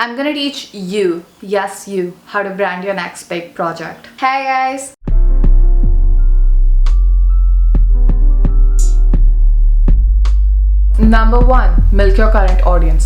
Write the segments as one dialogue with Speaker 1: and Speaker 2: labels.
Speaker 1: I'm gonna teach you, yes you, how to brand your next big project. Hey guys! Number 1. Milk your current audience.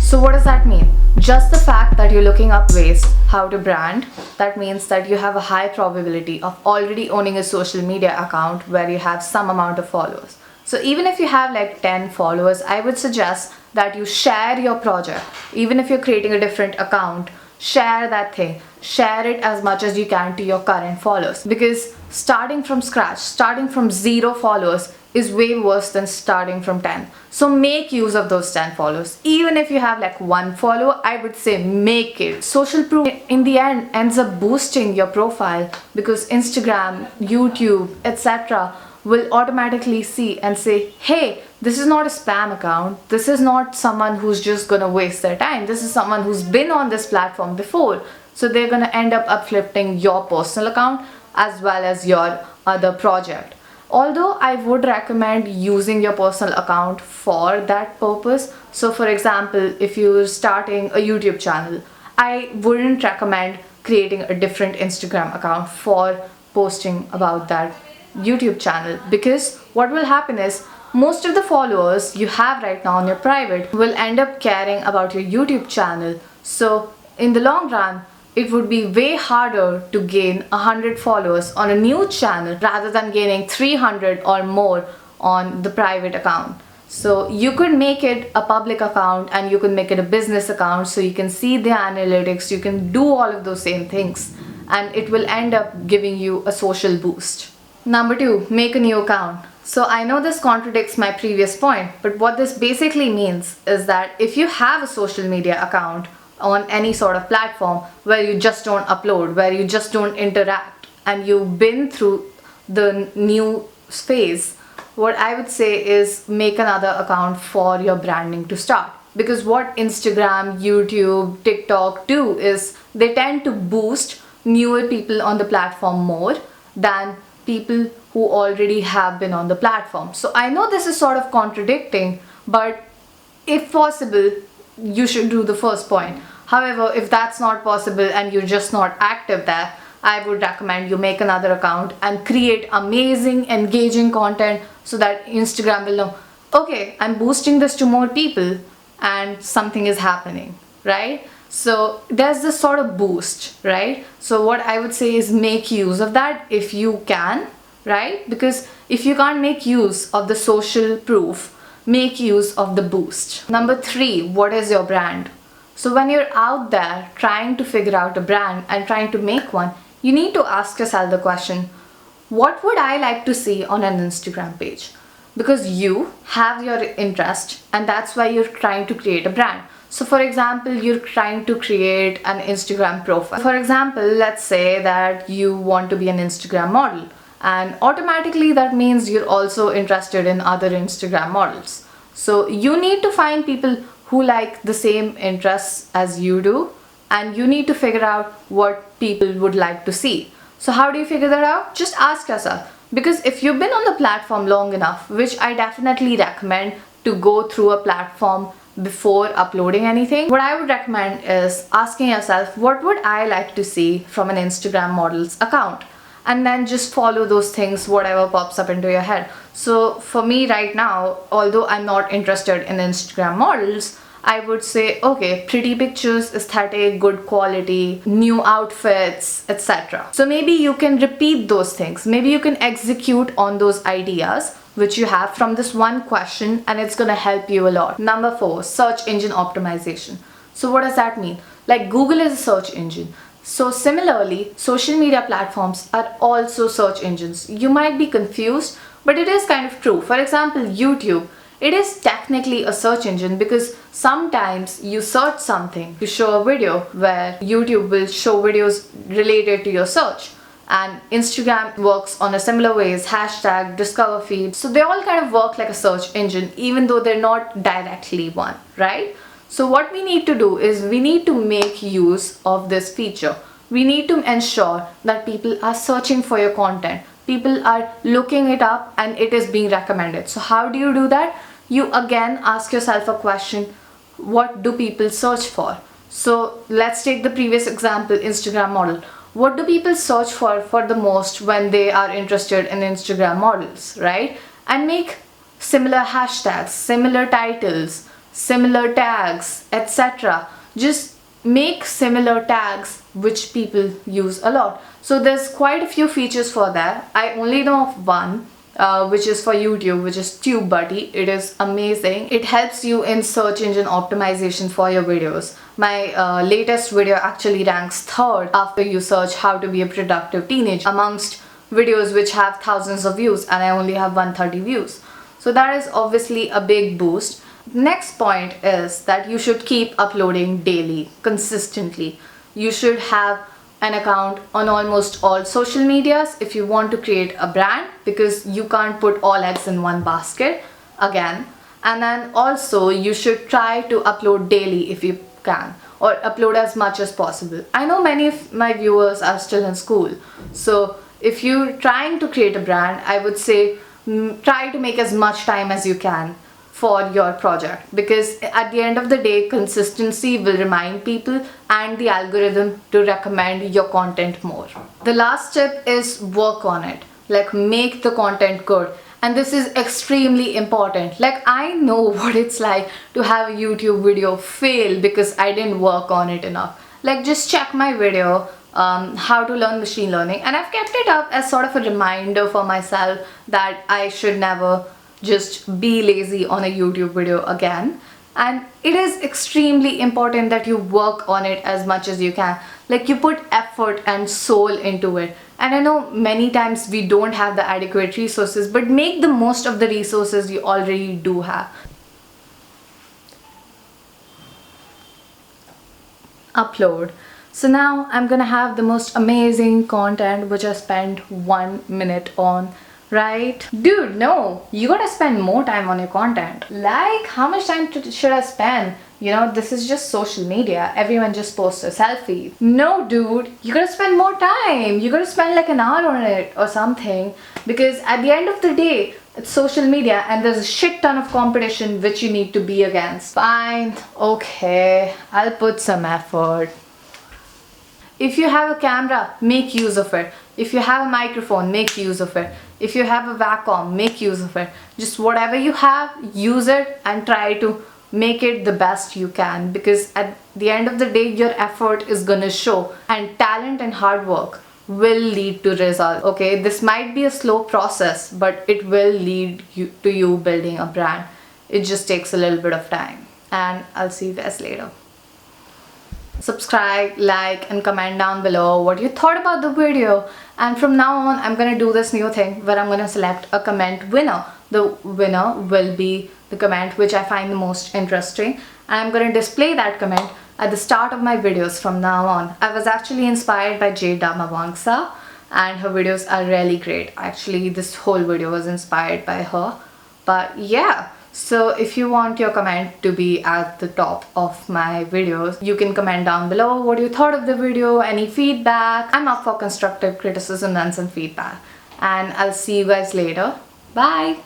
Speaker 1: So what does that mean? Just the fact that you're looking up ways how to brand, that means that you have a high probability of already owning a social media account where you have some amount of followers. So even if you have like 10 followers, I would suggest that you share your project. Even if you're creating a different account, share that thing. Share it as much as you can to your current followers. Because starting from scratch, starting from 0 followers is way worse than starting from 10. So make use of those 10 followers. Even if you have like 1 follower, I would say make it. Social proof in the end ends up boosting your profile because Instagram, YouTube, etc. will automatically see and say, hey, this is not a spam account. This is not someone who's just gonna waste their time. This is someone who's been on this platform before. So they're gonna end up uplifting your personal account as well as your other project. Although I would recommend using your personal account for that purpose. So for example, if you're starting a YouTube channel, I wouldn't recommend creating a different Instagram account for posting about that YouTube channel, because what will happen is most of the followers you have right now on your private will end up caring about your YouTube channel. So in the long run, it would be way harder to gain 100 followers on a new channel rather than gaining 300 or more on the private account. So you could make it a public account and you could make it a business account so you can see the analytics, you can do all of those same things, and it will end up giving you a social boost. Number 2, make a new account. So I know this contradicts my previous point, but what this basically means is that if you have a social media account on any sort of platform where you just don't upload, where you just don't interact, and you've been through the new phase, what I would say is make another account for your branding to start. Because what Instagram, YouTube, TikTok do is they tend to boost newer people on the platform more than people who already have been on the platform. So I know this is sort of contradicting, but if possible, you should do the first point. However, if that's not possible and you're just not active there, I would recommend you make another account and create amazing, engaging content so that Instagram will know, okay, I'm boosting this to more people and something is happening, right? So there's this sort of boost, right? So what I would say is make use of that if you can, right? Because if you can't make use of the social proof, make use of the boost. Number 3, what is your brand? So when you're out there trying to figure out a brand and trying to make one, you need to ask yourself the question, what would I like to see on an Instagram page? Because you have your interest and that's why you're trying to create a brand. So for example, you're trying to create an Instagram profile. For example, let's say that you want to be an Instagram model, and automatically that means you're also interested in other Instagram models. So you need to find people who like the same interests as you do, and you need to figure out what people would like to see. So how do you figure that out? Just ask yourself. Because if you've been on the platform long enough, which I definitely recommend to go through a platform before uploading anything, what I would recommend is asking yourself, what would I like to see from an Instagram model's account? And then just follow those things, whatever pops up into your head. So for me right now, although I'm not interested in Instagram models, I would say, okay, pretty pictures, aesthetic, good quality, new outfits, etc. So maybe you can repeat those things. Maybe you can execute on those ideas which you have from this one question, and it's gonna help you a lot. Number 4, search engine optimization. So what does that mean? Like Google is a search engine. So similarly, social media platforms are also search engines. You might be confused, but it is kind of true. For example, YouTube, it is technically a search engine because sometimes you search something to show a video where YouTube will show videos related to your search. And Instagram works on a similar ways, hashtag, discover feed. So they all kind of work like a search engine, even though they're not directly one, right? So what we need to do is we need to make use of this feature. we need to ensure that people are searching for your content. People are looking it up and it is being recommended. So how do you do that? You again ask yourself a question, what do people search for? So let's take the previous example, Instagram model. What do people search for the most when they are interested in Instagram models, right? And make similar hashtags, similar titles, similar tags, etc. Just make similar tags which people use a lot. So there's quite a few features for that. I only know of one, which is for YouTube, which is TubeBuddy. It is amazing. It helps you in search engine optimization for your videos. My latest video actually ranks third after you search how to be a productive teenager amongst videos which have thousands of views, and I only have 130 views. So that is obviously a big boost. Next point is that you should keep uploading daily, consistently. You should have an account on almost all social medias if you want to create a brand, because you can't put all eggs in one basket again. And then also you should try to upload daily if you can, or upload as much as possible. I know many of my viewers are still in school, so if you're trying to create a brand, I would say try to make as much time as you can for your project, because at the end of the day, consistency will remind people and the algorithm to recommend your content more. The last tip is work on it, like make the content good. And this is extremely important. Like, I know what it's like to have a YouTube video fail because I didn't work on it enough. Like, just check my video, how to learn machine learning, and I've kept it up as sort of a reminder for myself that I should never just be lazy on a YouTube video again. And it is extremely important that you work on it as much as you can. Like, you put effort and soul into it. And I know many times we don't have the adequate resources, but make the most of the resources you already do have. Upload. So now I'm gonna have the most amazing content which I spent 1 minute on. Right? Dude, no, you gotta spend more time on your content. Like, how much time should I spend? You know, this is just social media. Everyone just posts a selfie. No, dude, you gotta spend more time. You gotta spend like an hour on it or something. Because at the end of the day, it's social media and there's a shit ton of competition which you need to be against. Fine, okay, I'll put some effort. If you have a camera, make use of it. If you have a microphone, make use of it. If you have a Wacom, make use of it. Just whatever you have, use it and try to make it the best you can, because at the end of the day, your effort is gonna show, and talent and hard work will lead to results. Okay, this might be a slow process, but it will lead to you building a brand. It just takes a little bit of time, and I'll see you guys later. Subscribe, like, and comment down below what you thought about the video. And from now on, I'm gonna do this new thing where I'm gonna select a comment winner. The winner will be the comment which I find the most interesting, and I'm gonna display that comment at the start of my videos from now on. I was actually inspired by Jade Damavangsa, and her videos are really great. Actually, this whole video was inspired by her. But yeah, so if you want your comment to be at the top of my videos, you can comment down below what you thought of the video, any feedback. I'm up for constructive criticism and some feedback. And I'll see you guys later. Bye!